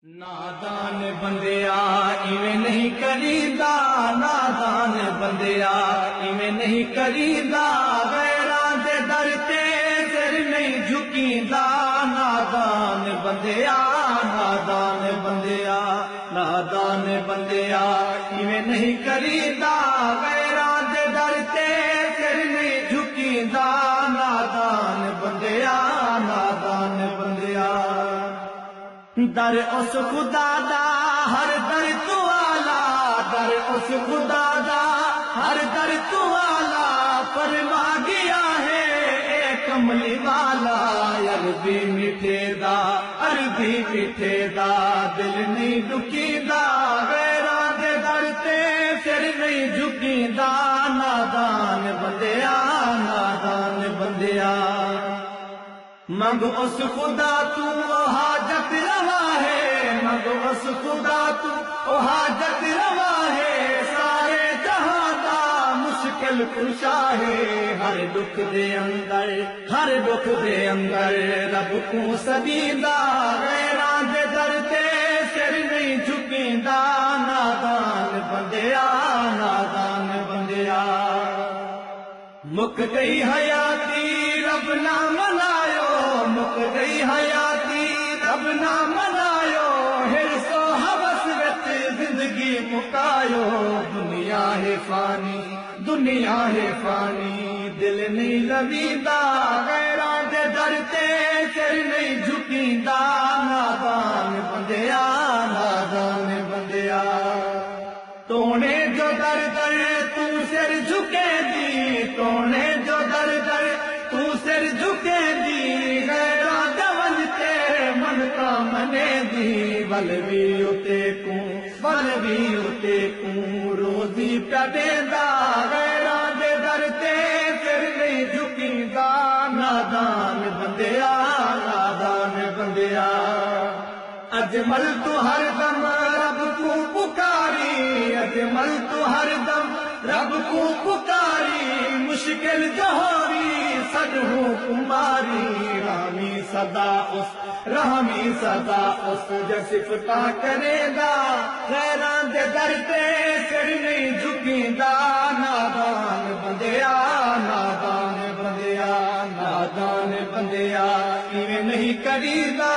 नादान बंदिया इवें नहीं करीदा, नादान बंदिया इवें नहीं करीदा, गैरां दे दर ते सिर नहीं झुकींदा। नादान बंदिया, नादान बंदिया, नादान बंदिया इवें नहीं करीदा, गैरां दे दर ते सिर नहीं झुकींदा। नादान बंदिया, नादान बंदिया दर उस खुदा दा हर दर तू आला, दर उस खुदा दा हर दर तू आला, फरमा गया है एक कमली वाला। अरबी मिठे दा, अरबी मिठे दा दिल नहीं दुखीदा, गैरां दे दर ते सिर नहीं झुकीदा। नादान बंदिया, नादान बंदिया मंग उस खुदा तू ओ हाजत रवा है, मंग उस खुदा तू ओ हाजत रवा है, सारे जहां दा मुश्किल कुशा है। हर दुख दे अंदर, हर दुख दे अंदर रब को सदीदा, गैरां दे दर ते सिर नहीं झुकींदा। नादान बंदिया, नादान बंदिया मुक गई हयाती रब ना मनायो, मुक गई हयाती रब ना मनायो, हिरसो हवस विच जिंदगी मुकायो। दुनिया है फानी, दुनिया है फानी दिल नहीं लवीदा, गैरां दे दर ते सिर नहीं झुकींदा। नादान बंदिया, नादान बंदिया तोने जो दर दर तू सिर झुके दी, तोने जो दर दर तू सिर झुके दी, गैरां दवन तेरे मन का मने दी। बल भी उते कू, बल भी उते कू रोजी प्या देंदा, गैरां दे दर ते सिर नहीं झुकींदा। नादान बंदिया, नादान बंदिया अजमल तू हर दम रब को पुकारी, अजमल तू हर दम रब को पुकारी, मुश्किल जहोरी सदहू कुमारी। रामी सदा उस, रामी सदा उस जो सिफता करेगा, गैरां दे दर ते सिर नहीं झुकींदा। नादान बंदिया, नादान बंदिया, नादान बंदिया इवें नहीं करीदा।